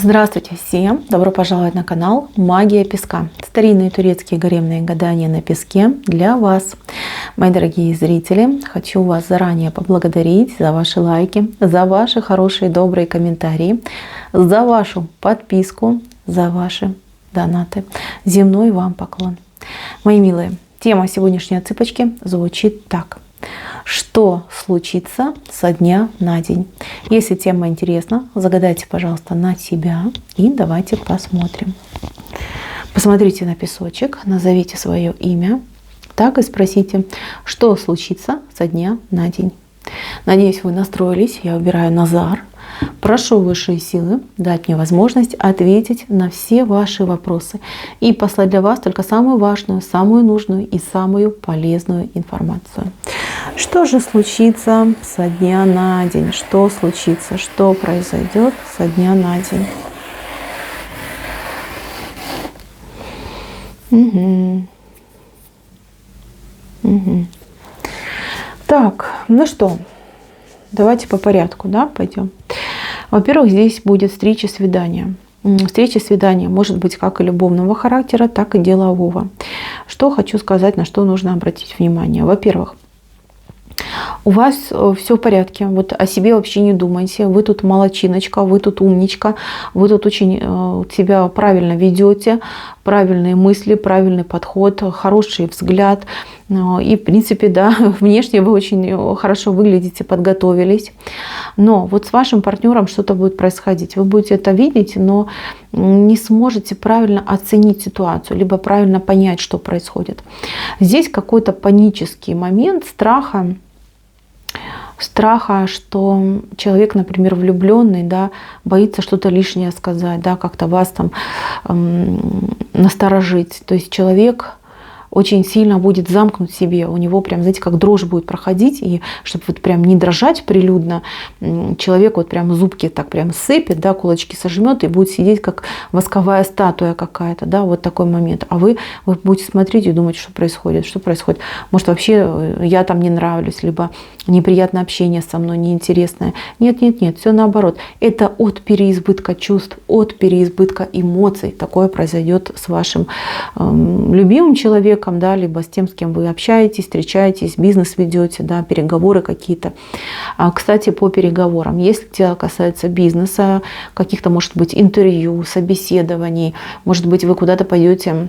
Здравствуйте всем! Добро пожаловать на канал Магия Песка. Старинные турецкие гаремные гадания на песке для вас. Мои дорогие зрители, хочу вас заранее поблагодарить за ваши лайки, за ваши хорошие добрые комментарии, за вашу подписку, за ваши донаты. Земной вам поклон. Мои милые, тема сегодняшней цыпочки звучит так. Что случится со дня на день? Если тема интересна, загадайте, пожалуйста, на себя и давайте посмотрим. Посмотрите на песочек, назовите свое имя, так и спросите, что случится со дня на день. Надеюсь, вы настроились. Я убираю Назар. Прошу высшие силы дать мне возможность ответить на все ваши вопросы и послать для вас только самую важную, самую нужную и самую полезную информацию. Что же случится со дня на день? Что случится? Что произойдет со дня на день? Так, ну что, давайте по порядку, да, пойдем. Во-первых, здесь будет встреча, свидание. Встреча, свидание может быть как и любовного характера, так и делового. Что хочу сказать, на что нужно обратить внимание. Во-первых, у вас все в порядке, вот о себе вообще не думайте, вы тут молодчиночка, вы тут умничка, вы тут очень себя правильно ведете, правильные мысли, правильный подход, хороший взгляд. И, в принципе, да, внешне вы очень хорошо выглядите, подготовились. Но вот с вашим партнером что-то будет происходить. Вы будете это видеть, но не сможете правильно оценить ситуацию, либо правильно понять, что происходит. Здесь какой-то панический момент страха, что человек, например, влюбленный, да, боится что-то лишнее сказать, да, как-то вас там насторожить. То есть человек очень сильно будет замкнут в себе, у него прям, знаете, как дрожь будет проходить, и чтобы вот прям не дрожать прилюдно, человек вот прям зубки так прям сцепит, да, кулачки сожмет и будет сидеть как восковая статуя какая-то, да, вот такой момент. А вы будете смотреть и думать, что происходит, может вообще я там не нравлюсь, либо неприятное общение со мной, неинтересное. Нет, все наоборот. Это от переизбытка чувств, от переизбытка эмоций. Такое произойдет с вашим любимым человеком, да, либо с тем, с кем вы общаетесь, встречаетесь, бизнес ведете, да, переговоры какие-то. Кстати, по переговорам, если дело касается бизнеса, каких-то, может быть, интервью, собеседований, может быть, вы куда-то пойдете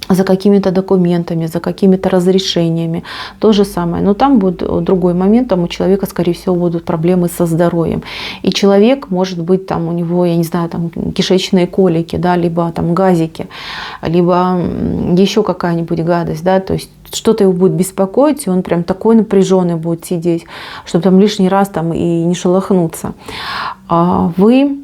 за какими-то документами, за какими-то разрешениями. То же самое. Но там будет другой момент, там у человека, скорее всего, будут проблемы со здоровьем. И человек, может быть, там у него, я не знаю, там кишечные колики, да, либо там газики, либо еще какая-нибудь гадость, да, то есть что-то его будет беспокоить, и он прям такой напряженный будет сидеть, чтобы там лишний раз там и не шелохнуться. Вы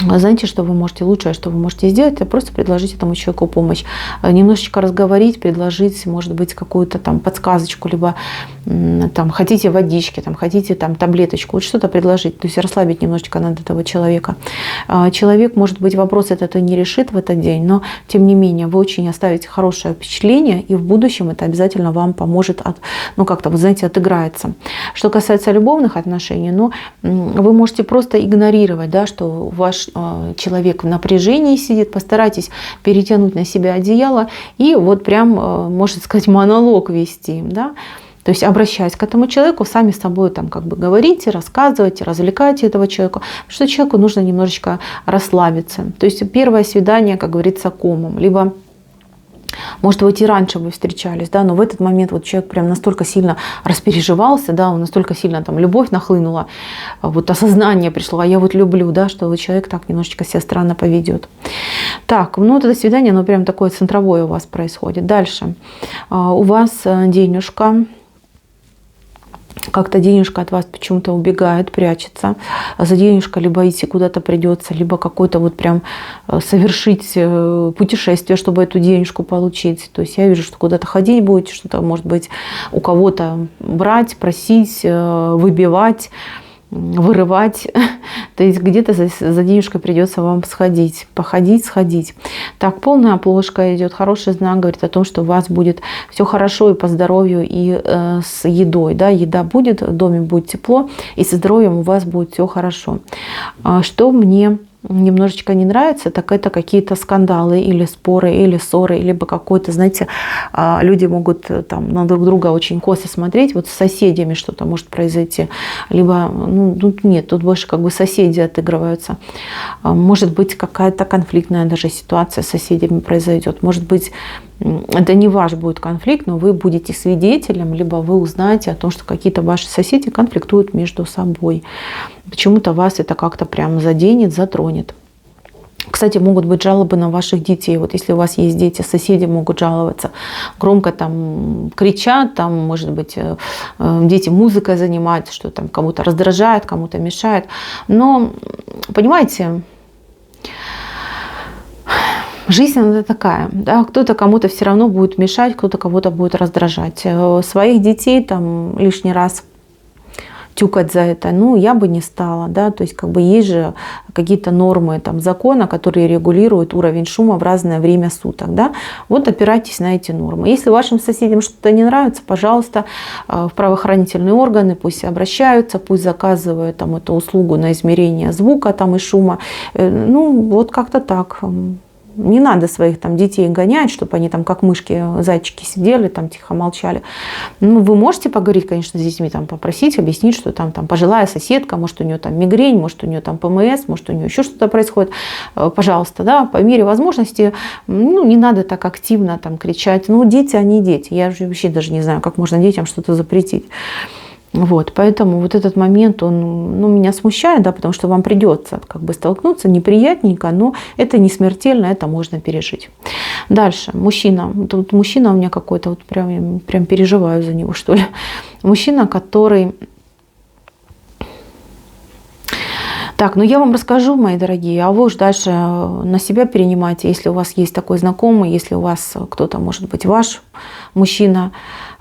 знаете, что вы можете, лучшее, что вы можете сделать, это просто предложить этому человеку помощь. Немножечко разговорить, предложить, может быть, какую-то там подсказочку, либо там хотите водички, там хотите там таблеточку, вот что-то предложить, то есть расслабить немножечко надо этого человека. Человек, может быть, вопрос этот и не решит в этот день, но тем не менее вы очень оставите хорошее впечатление, и в будущем это обязательно вам поможет, ну как-то, вы знаете, отыграется. Что касается любовных отношений, ну, вы можете просто игнорировать, да, что ваш человек в напряжении сидит, постарайтесь перетянуть на себя одеяло и вот прям, можно сказать, монолог вести, да. То есть, обращаясь к этому человеку, сами с собой там как бы говорите, рассказывайте, развлекайте этого человека, потому что человеку нужно немножечко расслабиться. То есть, первое свидание, как говорится, комом, либо может быть, и раньше вы встречались, да, но в этот момент вот человек прям настолько сильно распереживался, да, он настолько сильно там любовь нахлынула, вот осознание пришло, а я вот люблю, да, что вот человек так немножечко себя странно поведет. Так, ну вот это свидание, оно прям такое центровое у вас происходит. Дальше. У вас денежка. Как-то денежка от вас почему-то убегает, прячется. За денежкой либо идти куда-то придется, либо какое-то вот прям совершить путешествие, чтобы эту денежку получить. То есть я вижу, что куда-то ходить будете, что-то, может быть, у кого-то брать, просить, выбивать, вырывать. То есть где-то за денежкой придется вам сходить, походить, сходить. Так, полная обложка идет, хороший знак, говорит о том, что у вас будет все хорошо и по здоровью, и с едой. Да? Еда будет, в доме будет тепло, и со здоровьем у вас будет все хорошо. Что мне немножечко не нравится, так это какие-то скандалы или споры, или ссоры, либо какой-то, знаете, люди могут там на друг друга очень косо смотреть, вот с соседями что-то может произойти, либо, ну, тут нет, тут больше как бы соседи отыгрываются. Может быть, какая-то конфликтная даже ситуация с соседями произойдет, может быть, это не ваш будет конфликт, но вы будете свидетелем, либо вы узнаете о том, что какие-то ваши соседи конфликтуют между собой. Почему-то вас это как-то прям заденет, затронет. Кстати, могут быть жалобы на ваших детей. Вот если у вас есть дети, соседи могут жаловаться. Громко там кричат, там, может быть, дети музыкой занимаются, что там кому-то раздражает, кому-то мешает. Но, понимаете, жизнь она такая, да, кто-то кому-то все равно будет мешать, кто-то кого-то будет раздражать. Своих детей там лишний раз тюкать за это, ну, я бы не стала, да, то есть как бы есть же какие-то нормы там закона, которые регулируют уровень шума в разное время суток, да, вот опирайтесь на эти нормы. Если вашим соседям что-то не нравится, пожалуйста, в правоохранительные органы пусть обращаются, пусть заказывают там эту услугу на измерение звука там и шума, ну, вот как-то так. Не надо своих там детей гонять, чтобы они там как мышки, зайчики сидели, там тихо молчали. Ну, вы можете поговорить, конечно, с детьми, там, попросить, объяснить, что там пожилая соседка, может, у нее там мигрень, может, у нее там ПМС, может, у нее еще что-то происходит. Пожалуйста, да, по мере возможности, ну, не надо так активно там кричать. Ну, дети, они дети. Я же вообще даже не знаю, как можно детям что-то запретить. Вот, поэтому вот этот момент, он, ну, меня смущает, да, потому что вам придется как бы столкнуться, неприятненько, но это не смертельно, это можно пережить. Дальше, мужчина. Тут мужчина у меня какой-то, вот прям переживаю за него, что ли. Мужчина, который... Так, ну я вам расскажу, мои дорогие, а вы уж дальше на себя перенимайте, если у вас есть такой знакомый, если у вас кто-то, может быть, ваш мужчина,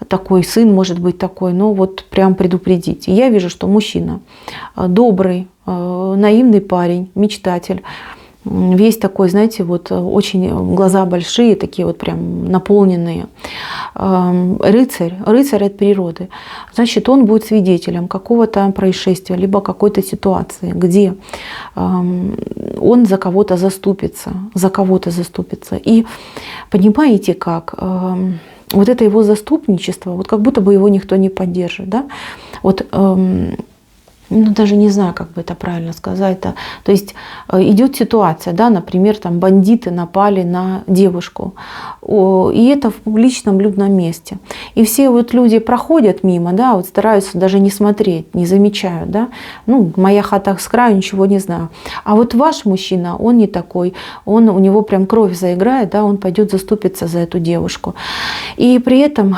такой сын может быть такой, но вот прям предупредите. Я вижу, что мужчина добрый, наивный парень, мечтатель, весь такой, знаете, вот очень глаза большие, такие вот прям наполненные. Рыцарь от природы. Значит, он будет свидетелем какого-то происшествия, либо какой-то ситуации, где он за кого-то заступится. И понимаете как? Вот это его заступничество, вот как будто бы его никто не поддержит, да? Вот, ну, даже не знаю, как бы это правильно сказать. То есть идет ситуация, да, например, там бандиты напали на девушку, и это в публичном людном месте. И все вот люди проходят мимо, да, вот стараются даже не смотреть, не замечают, да. Ну, моя хата с краю, ничего не знаю. А вот ваш мужчина, он не такой, у него прям кровь заиграет, да, он пойдет заступиться за эту девушку. И при этом,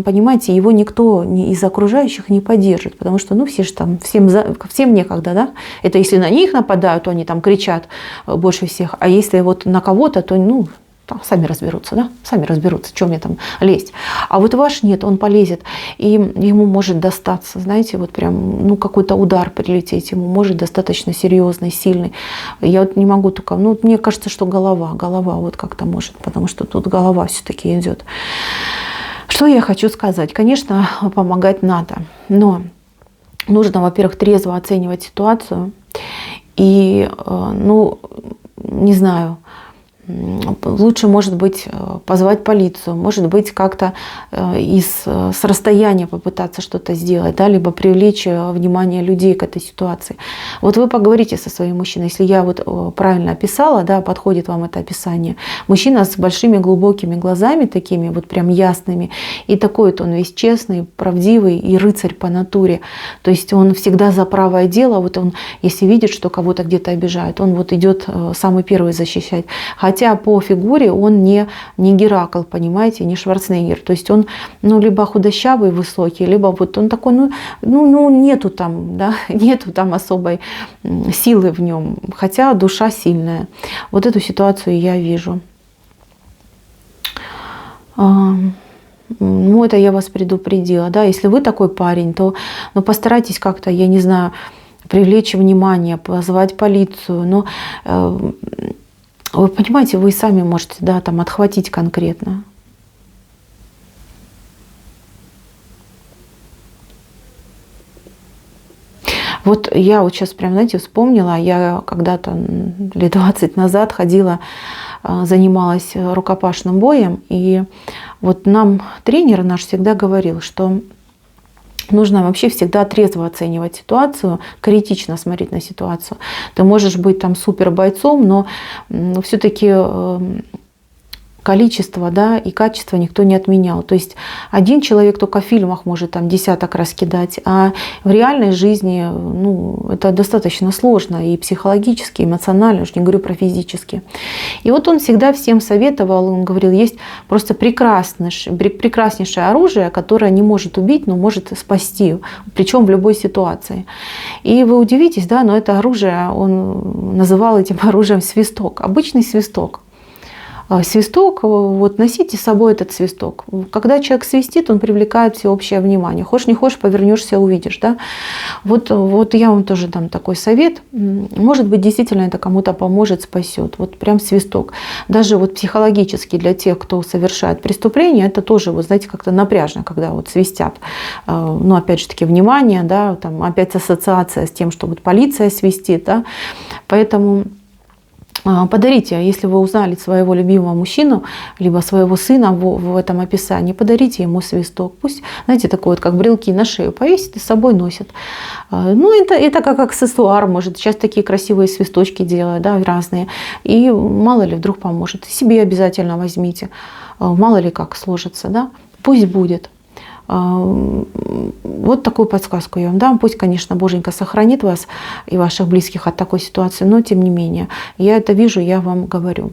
понимаете, его никто из окружающих не поддержит, потому что, ну, все же там, всем некогда, да? Это если на них нападают, то они там кричат больше всех. А если вот на кого-то, то, ну, там сами разберутся, да? Сами разберутся, что мне там лезть. А вот ваш нет, он полезет, и ему может достаться, знаете, вот прям, ну, какой-то удар прилететь, ему может достаточно серьезный, сильный. Я вот не могу только, ну, мне кажется, что голова вот как-то может, потому что тут голова все-таки идет. Что я хочу сказать? Конечно, помогать надо, но нужно, во-первых, трезво оценивать ситуацию и, ну, не знаю, лучше, может быть, позвать полицию, может быть, как-то с расстояния попытаться что-то сделать, да, либо привлечь внимание людей к этой ситуации. Вот вы поговорите со своим мужчиной, если я вот правильно описала, да, подходит вам это описание. Мужчина с большими глубокими глазами, такими вот прям ясными, и такой вот он весь честный, правдивый и рыцарь по натуре. То есть он всегда за правое дело, вот он, если видит, что кого-то где-то обижают, он вот идет самый первый защищать. Хотя по фигуре он не Геракл, понимаете, не Шварценеггер. То есть он, ну, либо худощавый, высокий, либо вот он такой, ну нету там, да, нету там особой силы в нем. Хотя душа сильная. Вот эту ситуацию я вижу. Ну, это я вас предупредила, да. Если вы такой парень, то, ну, постарайтесь как-то, я не знаю, привлечь внимание, позвать полицию, но вы понимаете, вы сами можете, да, там отхватить конкретно. Вот я вот сейчас прям, знаете, вспомнила, я когда-то лет 20 назад ходила, занималась рукопашным боем, и вот нам тренер наш всегда говорил, что нужно вообще всегда трезво оценивать ситуацию, критично смотреть на ситуацию. Ты можешь быть там супер бойцом, но все-таки количество, да, и качество никто не отменял. То есть один человек только в фильмах может там десяток раскидать, а в реальной жизни, ну, это достаточно сложно и психологически, и эмоционально, уж не говорю про физически. И вот он всегда всем советовал, он говорил, есть просто прекраснейшее оружие, которое не может убить, но может спасти, причем в любой ситуации. И вы удивитесь, да, но это оружие, он называл этим оружием свисток, обычный свисток. Свисток, вот носите с собой этот свисток. Когда человек свистит, он привлекает всеобщее внимание. Хочешь не хочешь, повернешься, увидишь. Да? Вот я вам тоже дам такой совет. Может быть, действительно это кому-то поможет, спасет. Вот прям свисток. Даже вот психологически для тех, кто совершает преступление, это тоже, вы знаете, как-то напряжно, когда вот свистят. Ну, опять же таки, внимание, да, там опять ассоциация с тем, что вот полиция свистит. Да? Поэтому подарите, если вы узнали своего любимого мужчину, либо своего сына в этом описании, подарите ему свисток. Пусть, знаете, такой вот, как брелки на шею повесит и с собой носит. Ну, это как аксессуар, может. Сейчас такие красивые свисточки делают, да, разные. И мало ли, вдруг поможет. Себе обязательно возьмите. Мало ли как сложится, да. Пусть будет. Вот такую подсказку я вам дам. Пусть, конечно, Боженька сохранит вас и ваших близких от такой ситуации, но тем не менее, я это вижу, я вам говорю.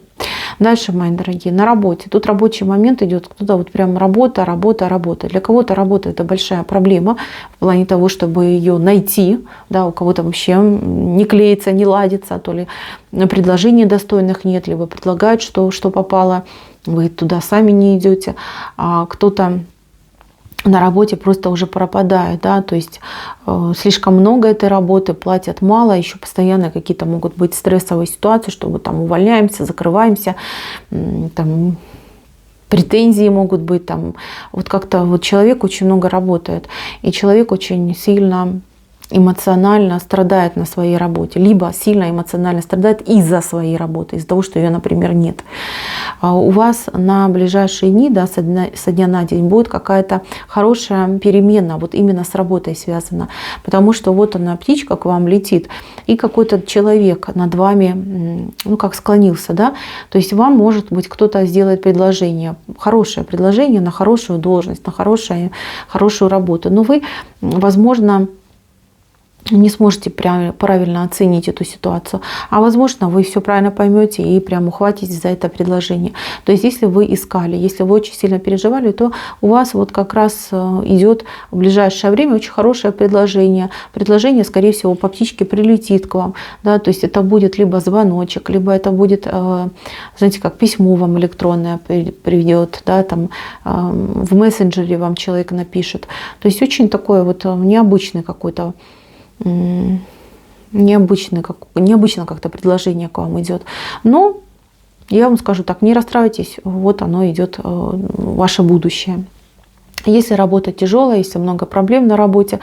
Дальше, мои дорогие, на работе. Тут рабочий момент идет, кто-то вот прям работа. Для кого-то работа — это большая проблема в плане того, чтобы ее найти. Да, у кого-то вообще не клеится, не ладится, то ли предложений достойных нет, либо предлагают, что попало, вы туда сами не идете, а кто-то на работе просто уже пропадает, да, то есть слишком много этой работы, платят мало, еще постоянно какие-то могут быть стрессовые ситуации, что мы там увольняемся, закрываемся, там претензии могут быть, там вот как-то вот человек очень много работает, и человек очень сильно эмоционально страдает на своей работе, либо сильно эмоционально страдает из-за своей работы, из-за того, что ее, например, нет. У вас на ближайшие дни, да, со дня на день будет какая-то хорошая перемена, вот именно с работой связана, потому что вот она, птичка к вам летит, и какой-то человек над вами, ну, как склонился, да, то есть вам, может быть, кто-то сделает предложение, хорошее предложение на хорошую должность, на хорошую работу, но вы, возможно, не сможете правильно оценить эту ситуацию, а возможно, вы все правильно поймете и прям ухватитесь за это предложение. То есть, если вы искали, если вы очень сильно переживали, то у вас вот как раз идет в ближайшее время очень хорошее предложение. Предложение, скорее всего, по птичке прилетит к вам. Да? То есть, это будет либо звоночек, либо это будет, знаете, как письмо вам электронное приведет, да? Там, в мессенджере вам человек напишет. То есть, очень такое вот необычный какой-то, необычно как-то предложение к вам идет. Но я вам скажу так, не расстраивайтесь, вот оно идет, ваше будущее. Если работа тяжелая, если много проблем на работе,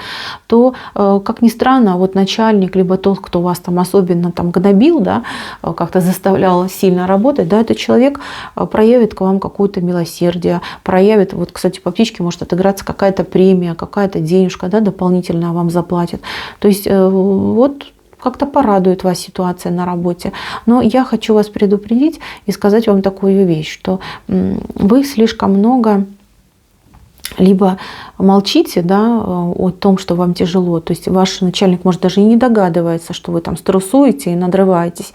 то, как ни странно, вот начальник, либо тот, кто вас там особенно там гнобил, да, как-то заставлял сильно работать, да, этот человек проявит к вам какое-то милосердие, проявит, вот, кстати, по птичке может отыграться какая-то премия, какая-то денежка, да, дополнительно вам заплатит. То есть вот как-то порадует вас ситуация на работе. Но я хочу вас предупредить и сказать вам такую вещь, что вы слишком много либо молчите, да, о том, что вам тяжело. То есть ваш начальник, может, даже и не догадывается, что вы там стрессуете и надрываетесь.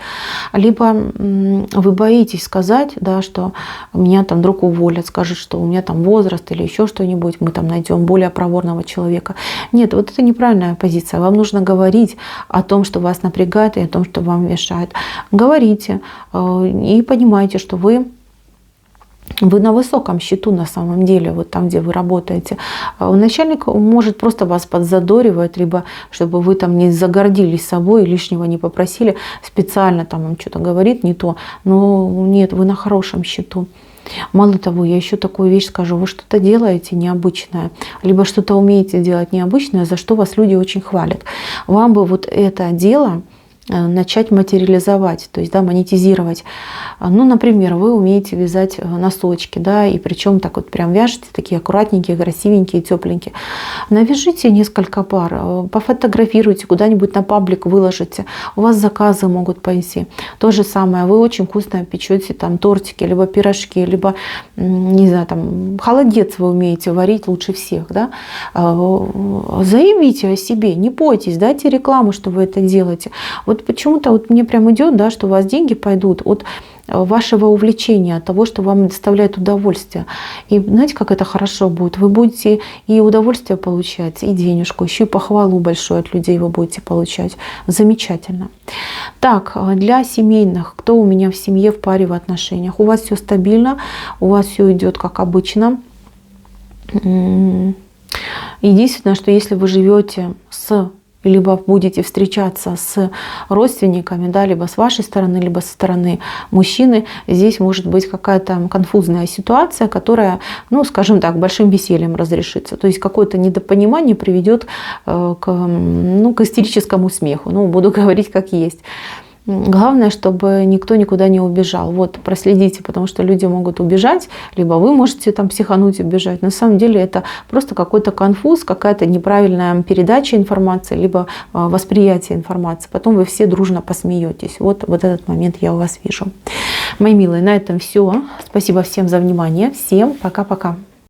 Либо вы боитесь сказать, да, что меня там вдруг уволят, скажут, что у меня там возраст или еще что-нибудь, мы там найдем более проворного человека. Нет, вот это неправильная позиция. Вам нужно говорить о том, что вас напрягает, и о том, что вам мешает. Говорите и понимайте, что вы на высоком счету на самом деле, вот там, где вы работаете. Начальник может просто вас подзадоривать, либо чтобы вы там не загордились собой, лишнего не попросили, специально там вам что-то говорит не то. Но нет, вы на хорошем счету. Мало того, я еще такую вещь скажу, вы что-то делаете необычное, либо что-то умеете делать необычное, за что вас люди очень хвалят. Вам бы вот это дело начать материализовать, то есть, да, монетизировать. Ну, например, вы умеете вязать носочки, да, и причем так вот прям вяжете, такие аккуратненькие, красивенькие, тепленькие. Навяжите несколько пар, пофотографируйте, куда-нибудь на паблик выложите, у вас заказы могут пойти. То же самое, вы очень вкусно печете там тортики, либо пирожки, либо, не знаю, там, холодец вы умеете варить лучше всех, да. Заявите о себе, не бойтесь, дайте рекламу, что вы это делаете. Вот почему-то вот мне прям идет, да, что у вас деньги пойдут от вашего увлечения, от того, что вам доставляет удовольствие. И знаете, как это хорошо будет? Вы будете и удовольствие получать, и денежку, еще и похвалу большую от людей вы будете получать. Замечательно. Так, для семейных, кто у меня в семье, в паре, в отношениях? У вас все стабильно, у вас все идет как обычно. Единственное, что если вы живете либо будете встречаться с родственниками, да, либо с вашей стороны, либо со стороны мужчины, здесь может быть какая-то конфузная ситуация, которая, ну, скажем так, большим весельем разрешится. То есть какое-то недопонимание приведет к истерическому смеху. Ну, буду говорить как есть. Главное, чтобы никто никуда не убежал. Вот, проследите, потому что люди могут убежать, либо вы можете там психануть и убежать. На самом деле это просто какой-то конфуз, какая-то неправильная передача информации, либо восприятие информации. Потом вы все дружно посмеетесь. Вот этот момент я у вас вижу. Мои милые, на этом все. Спасибо всем за внимание. Всем пока-пока.